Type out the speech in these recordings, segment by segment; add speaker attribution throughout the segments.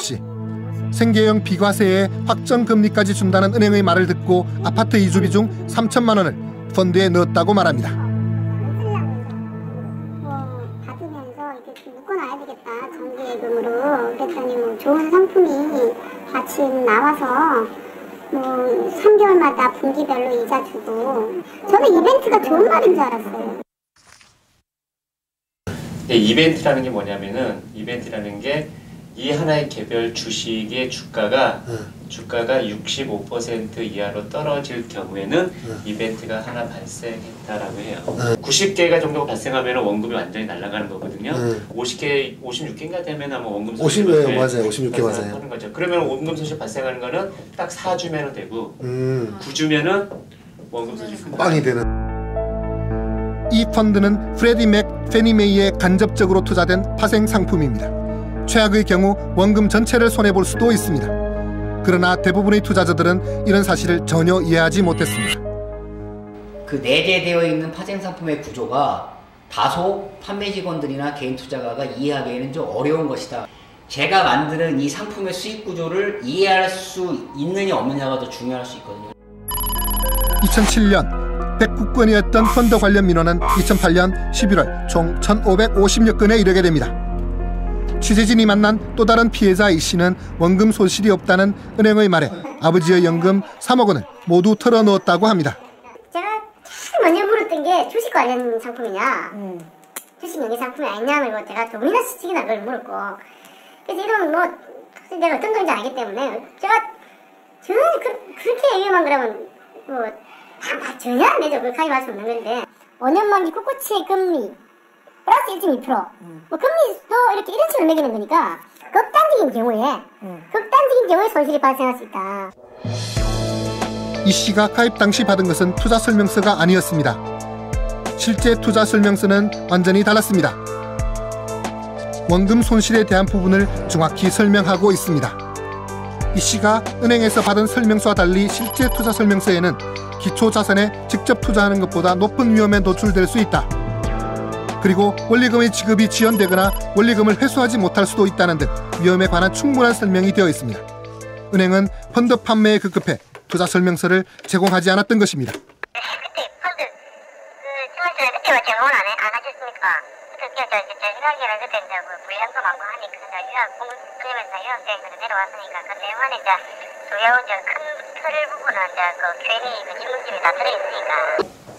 Speaker 1: 씨. 생계형 비과세에 확정금리까지 준다는 은행의 말을 듣고 아파트 이주비 중 3천만 원을 펀드에 넣었다고 말합니다.
Speaker 2: 받으면서 이렇게 묶어놔야 되겠다, 정기예금으로. 그랬더니 좋은 상품이 마침 나와서 3개월마다 분기별로 이자 주고. 저는 이벤트가 좋은 말인 줄 알았어요.
Speaker 3: 네, 이벤트라는 게 뭐냐면은, 이벤트라는 게 이 하나의 개별 주식의 주가가 65% 이하로 떨어질 경우에는 이벤트가 하나 발생했다라고 해요. 90개가 정도 발생하면 원금이 완전히 날아가는 거거든요. 50개, 56개인가 되면 아마 원금 손실
Speaker 4: 맞아요. 56개 맞아요.
Speaker 3: 하는 거죠. 그러면 원금 손실 발생하는 거는 딱 4주면 되고 9주면은 원금 손실
Speaker 4: 빵이 되는.
Speaker 1: 이 펀드는 프레디 맥 페니메이에 간접적으로 투자된 파생 상품입니다. 최악의 경우 원금 전체를 손해볼 수도 있습니다. 그러나 대부분의 투자자들은 이런 사실을 전혀 이해하지 못했습니다.
Speaker 5: 그 내재되어 있는 파생 상품의 구조가 다소 판매 직원들이나 개인 투자가가 이해하기에는 좀 어려운 것이다. 제가 만드는 이 상품의 수익 구조를 이해할 수 있느냐 없느냐가 더 중요할 수 있거든요.
Speaker 1: 2007년 109건이었던 펀드 관련 민원은 2008년 11월 총 1,550여 건에 이르게 됩니다. 취재진이 만난 또 다른 피해자 이 씨는 원금 손실이 없다는 은행의 말에 아버지의 연금 3억 원을 모두 털어넣었다고 합니다.
Speaker 2: 제가 제일 먼저 물었던 게 주식 관련 상품이냐, 주식 연계 상품이 아니냐, 그리고 제가 두 번이나 수직이나 그걸 물었고. 그래서 이런 내가 어떤 건지 알기 때문에 제가 전혀 그렇게 위험한 거라면 전혀 안 되죠. 그렇게 가입할 수 없는 건데, 5년 만기 국고채 금리 플러스 1.2%. 금리도 이렇게 이런 식으로 매기는 거니까 극단적인 경우에 손실이 발생할 수 있다.
Speaker 1: 이 씨가 가입 당시 받은 것은 투자 설명서가 아니었습니다. 실제 투자 설명서는 완전히 달랐습니다. 원금 손실에 대한 부분을 정확히 설명하고 있습니다. 이 씨가 은행에서 받은 설명서와 달리 실제 투자 설명서에는 기초 자산에 직접 투자하는 것보다 높은 위험에 노출될 수 있다. 그리고 원리금의 지급이 지연되거나 원리금을 회수하지 못할 수도 있다는 등 위험에 관한 충분한 설명이 되어 있습니다. 은행은 펀드 판매에 급급해 투자 설명서를 제공하지 않았던 것입니다.
Speaker 2: 그때 펀드 설명서를 그때만 제공을 안 하셨습니까? 그때 제 생각에는 그때 불량도 많고 하니까 그러면서 유학생들이 내려왔으니까 그 내용 안에 주요 큰 틀 부분은 괜히 질문집이 다 들어있으니까.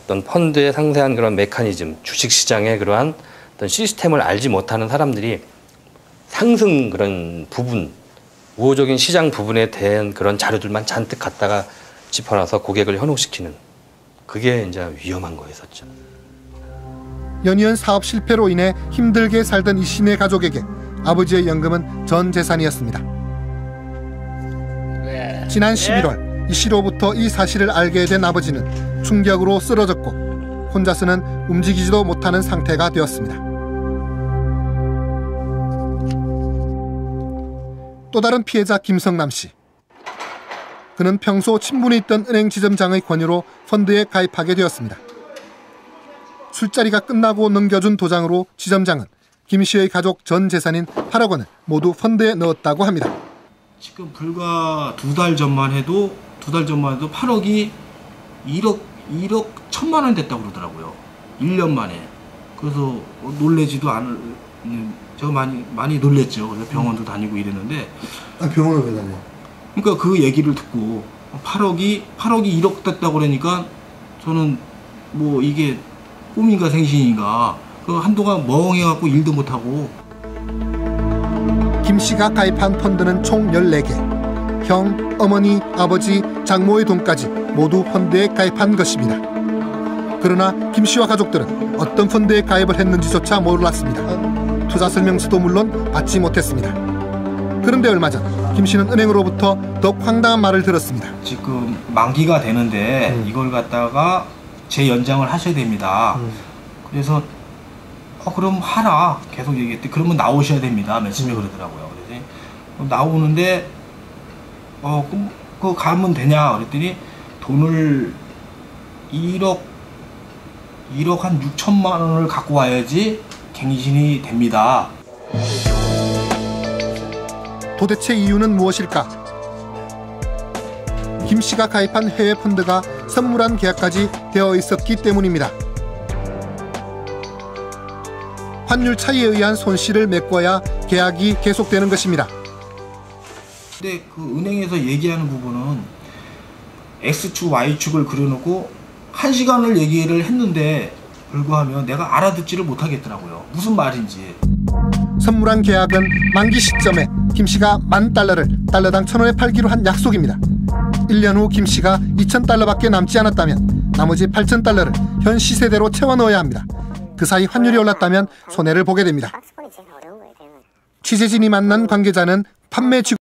Speaker 6: 어떤 펀드의 상세한 그런 메커니즘, 주식시장의 그러한 어떤 시스템을 알지 못하는 사람들이 상승 그런 부분, 우호적인 시장 부분에 대한 그런 자료들만 잔뜩 갖다가 짚어놔서 고객을 현혹시키는, 그게 이제 위험한 거였었죠.
Speaker 1: 연이은 사업 실패로 인해 힘들게 살던 이 씨네 가족에게 아버지의 연금은 전 재산이었습니다. 지난 11월 이 씨로부터 이 사실을 알게 된 아버지는 충격으로 쓰러졌고 혼자서는 움직이지도 못하는 상태가 되었습니다. 또 다른 피해자 김성남 씨. 그는 평소 친분이 있던 은행 지점장의 권유로 펀드에 가입하게 되었습니다. 술자리가 끝나고 넘겨준 도장으로 지점장은 김 씨의 가족 전 재산인 8억 원을 모두 펀드에 넣었다고 합니다.
Speaker 7: 지금 불과 두 달 전만 해도 8억이 1억 1,000만 원 됐다고 그러더라고요. 1년 만에. 그래서 놀래지도 않을, 제가 많이 놀랬죠. 그래서 병원도 다니고 이랬는데.
Speaker 4: 병원을 왜 다녀?
Speaker 7: 그러니까 그 얘기를 듣고 8억이 1억 됐다고 그러니까 저는 이게 꿈인가 생신인가, 한동안 멍해갖고 일도 못하고.
Speaker 1: 김 씨가 가입한 펀드는 총 14개. 형, 어머니, 아버지, 장모의 돈까지 모두 펀드에 가입한 것입니다. 그러나 김 씨와 가족들은 어떤 펀드에 가입을 했는지조차 몰랐습니다. 투자 설명서도 물론 받지 못했습니다. 그런데 얼마 전 김 씨는 은행으로부터 더욱 황당한 말을 들었습니다.
Speaker 7: 지금 만기가 되는데 이걸 갖다가 재연장을 하셔야 됩니다. 그래서 그럼 하라 계속 얘기했대. 그러면 나오셔야 됩니다. 며칠에 그러더라고요. 그래서 나오는데 그럼 그거 가면 되냐 그랬더니 돈을 1억 한 6천만 원을 갖고 와야지 갱신이 됩니다.
Speaker 1: 도대체 이유는 무엇일까? 김 씨가 가입한 해외 펀드가 선물한 계약까지 되어 있었기 때문입니다. 환율 차이에 의한 손실을 메꿔야 계약이 계속되는 것입니다.
Speaker 7: 근데 그 은행에서 얘기하는 부분은 X축, Y축을 그려놓고 1시간을 얘기를 했는데 불구하면 내가 알아듣지를 못하겠더라고요. 무슨 말인지.
Speaker 1: 선물한 계약은 만기 시점에 김 씨가 $10,000를 달러당 1,000원에 팔기로 한 약속입니다. 1년 후 김 씨가 2,000달러밖에 남지 않았다면 나머지 8,000달러를 현 시세대로 채워 넣어야 합니다. 그 사이 환율이 올랐다면 손해를 보게 됩니다. 취재진이 만난 관계자는 판매